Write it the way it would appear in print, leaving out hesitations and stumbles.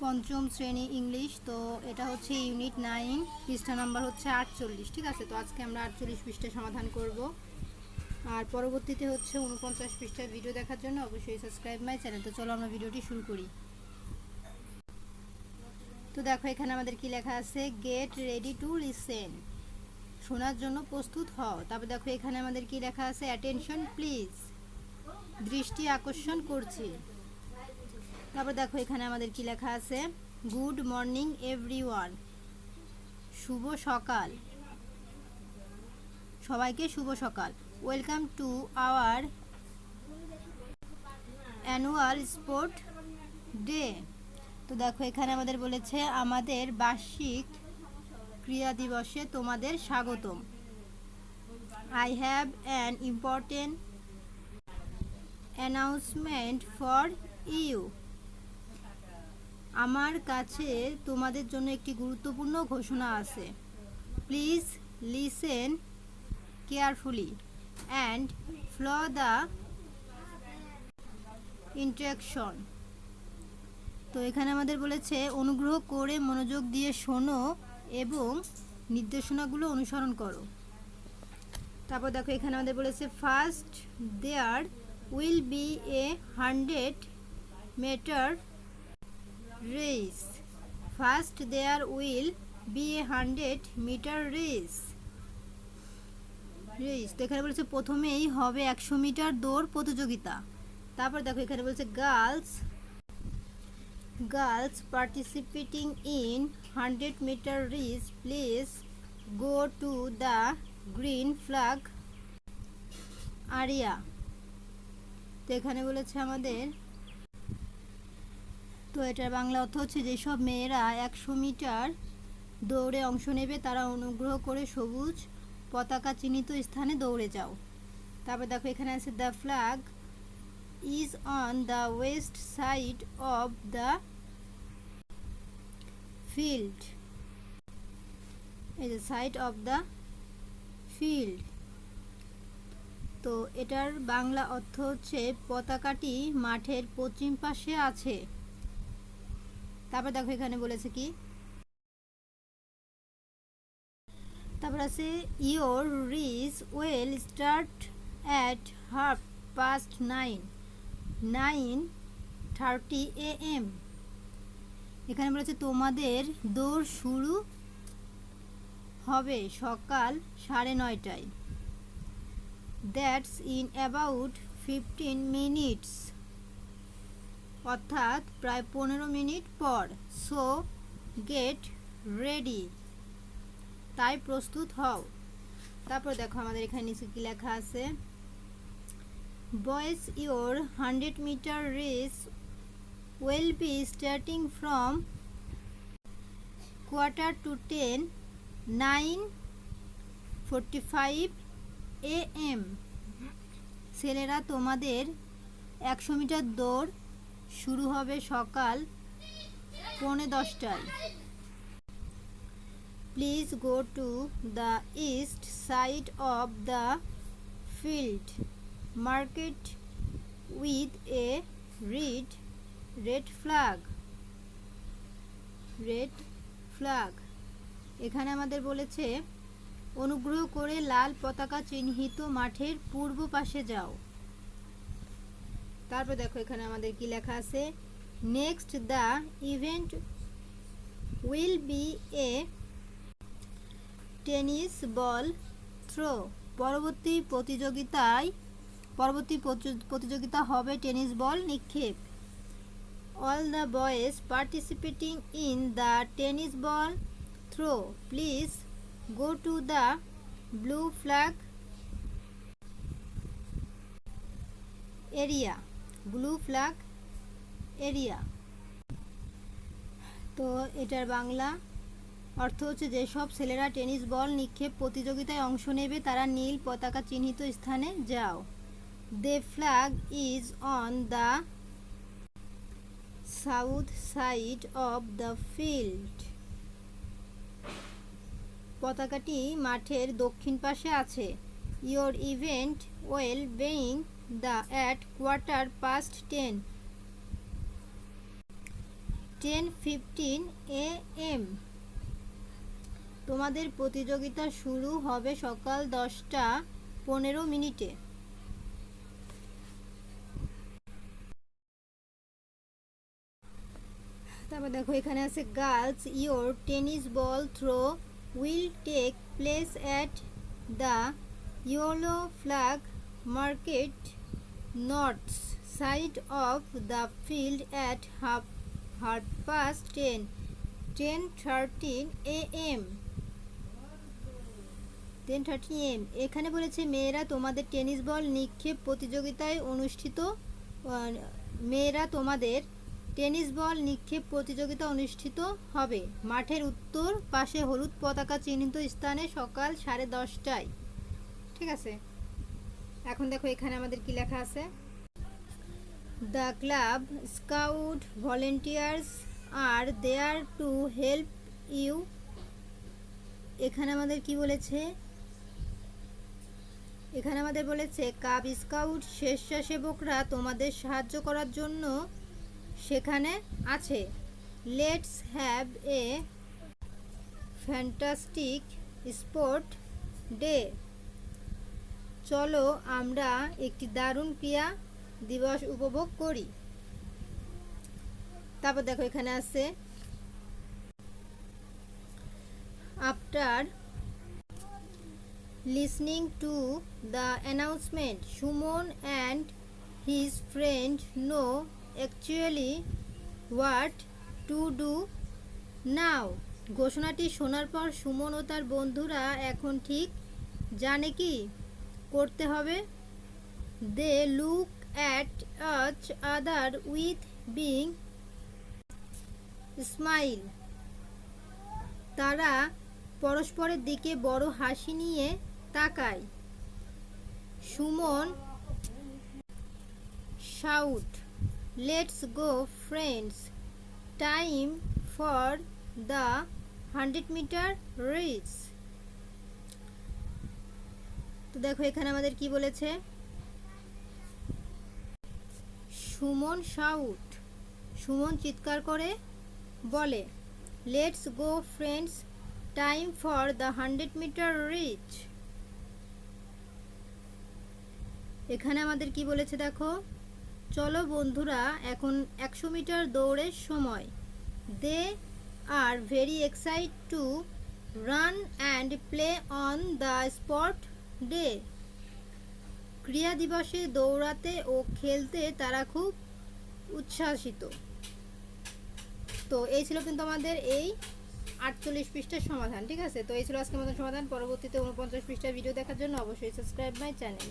পঞ্চম শ্রেণী ইংলিশ। তো এটা হচ্ছে ইউনিট 9, পৃষ্ঠা নাম্বার হচ্ছে 48। ঠিক আছে, তো আজকে আমরা 48 পৃষ্ঠা সমাধান করব। আর পরবর্তীতে হচ্ছে 49 পৃষ্ঠার ভিডিও দেখার জন্য অবশ্যই সাবস্ক্রাইব মাই চ্যানেল। তো চলো আমরা ভিডিওটি শুরু করি। তো দেখো এখানে আমাদের কি লেখা আছে, গেট রেডি টু লিসেন, শোনার জন্য প্রস্তুত হও। তারপর দেখো এখানে আমাদের কি লেখা আছে, অ্যাটেনশন প্লিজ, দৃষ্টি আকর্ষণ করছি। তারপর দেখো এখানে আমাদের কি লেখা আছে, গুড মর্নিং এভরিওয়ান, শুভ সকাল, সবাইকে শুভ সকাল। Welcome to our annual sport day. তো দেখো এখানে আমাদের বলেছে, আমাদের বার্ষিক ক্রীড়া দিবসে তোমাদের স্বাগতম। I have an important announcement for you, আমার কাছে তোমাদের জন্য একটি গুরুত্বপূর্ণ ঘোষণা আছে। Please listen carefully and follow the instruction. তো এখানে আমাদের বলেছে, অনুগ্রহ করে মনোযোগ দিয়ে শোনো এবং নির্দেশনাগুলো অনুসরণ করো। তারপর দেখো এখানে আমাদের বলেছে, first there will be a 100 meter race. First there will be a 100 meter race. তো এখানে বলেছে প্রথমেই হবে 100 মিটার দৌড় প্রতিযোগিতা। তারপর দেখো এখানে বলছে, girls participating in 100 meter race please go to the green flag area. তো এখানে বলেছে আমাদের, তো এটার বাংলা অর্থ হচ্ছে, যেসব মেয়েরা 100 মিটার দৌড়ে অংশ নেবে তারা অনুগ্রহ করে সবুজ পতাকা চিহ্নিত স্থানে দৌড়ে যাও। তারপর দেখো এখানে আছে, the flag is on the West side of the field. এই যে সাইড অফ দ্য ফিল্ড। তো এটার বাংলা অর্থ হচ্ছে, পতাকাটি মাঠের পশ্চিম পাশে আছে। তারপর দেখো এখানে বলেছে কি, তারপর আছে, your race will start at 9:30 AM। এখানে বলেছে তোমাদের দৌড় শুরু হবে সকাল 9:30। দ্যাটস ইন অ্যাবাউট 15 মিনিটস, অর্থাৎ প্রায় 15 মিনিট পর। সো গেট রেডি, তাই প্রস্তুত হও। তারপর দেখো আমাদের এখানে নিচে কি লেখা আছে, boys your 100 meter race will be starting from 9:45 9:45 AM। ছেলেরা তোমাদের 100 মিটার দৌড় শুরু হবে সকাল 9:45টায়। Please go to the east side of the field market with a red flag. এখানে আমাদের বলেছে, অনুগ্রহ করে লাল পতাকা চিহ্নিত মাঠের পূর্ব পাশে যাও। তারপর দেখো এখানে আমাদের কি লেখা আছে, next the event will be a tennis ball throw. পরবর্তী প্রতিযোগিতা হবে টেনিস বল নিক্ষেপ। All the boys participating in the tennis ball throw please go to the blue flag area. তো এটার বাংলা অর্থ হচ্ছে, যেসব ছেলেরা টেনিস বল নিক্ষেপ প্রতিযোগিতায় অংশ নেবে তারা নীল পতাকা চিহ্নিত স্থানে যাও। The flag is on the south side of the field. পতাকাটি মাঠের দক্ষিণ পাশে আছে। Your event will being the at 10:15 10:15 AM। তোমাদের প্রতিযোগিতা শুরু হবে সকাল 10:15। তারপর দেখো এখানে আছে girls, your tennis ball throw will take place at the yellow flag market north side of the field at 10:30 AM। 10:30 AM। এখানে বলেছে মেয়েরা তোমাদের টেনিস বল নিক্ষেপ প্রতিযোগিতায় অনুষ্ঠিত হবে মাঠের উত্তর পাশে হলুদ পতাকা চিহ্নিত স্থানে সকাল 10:30টায়। ঠিক আছে, এখন দেখো এখানে আমাদের কি লেখা আছে। The club scout volunteers are there to help you. এখানে আমাদের কি বলেছে, এখানে আমাদের বলেছে কাব স্কাউট স্বেচ্ছাসেবকরা তোমাদের সাহায্য করার জন্য সেখানে আছে। Let's have a fantastic sport day. চলো আমরা একটি দারুণ ক্রীড়া দিবস উপভোগ করি। তারপর দেখো এখানে আছে after listening to the announcement Suman and his friend know actually what to do now. ঘোষণাটি শোনার পর সুমন ও তার বন্ধুরা এখন ঠিক জানে কি করতে হবে। দে লুক অ্যাট আচ আদার উইথ বিং স্মাইল। তারা পরস্পরের দিকে বড় হাসি নিয়ে তাকায়। Suman shout, let's go friends, time for the 100-meter race. তো দেখো এখানে আমাদের কি বলেছে, সুমন শাউট, সুমন চিৎকার করে বলে let's go friends, time for the 100-meter race. এখানে আমাদের কি বলেছে দেখো, চলো বন্ধুরা এখন 100 মিটার দৌড়ের সময়। They are very excited to run and play on the spot day. ক্রীড়া দিবসে দৌড়াতে ও খেলতে তারা খুব উচ্ছ্বাসিত। তো এই ছিল কিন্তু আমাদের এই 48 পৃষ্ঠার সমাধান। ঠিক আছে, তো এই ছিল আজকের মতন সমাধান। পরবর্তীতে 49 পৃষ্ঠার ভিডিও দেখার জন্য অবশ্যই সাবস্ক্রাইব মাই চ্যানেল।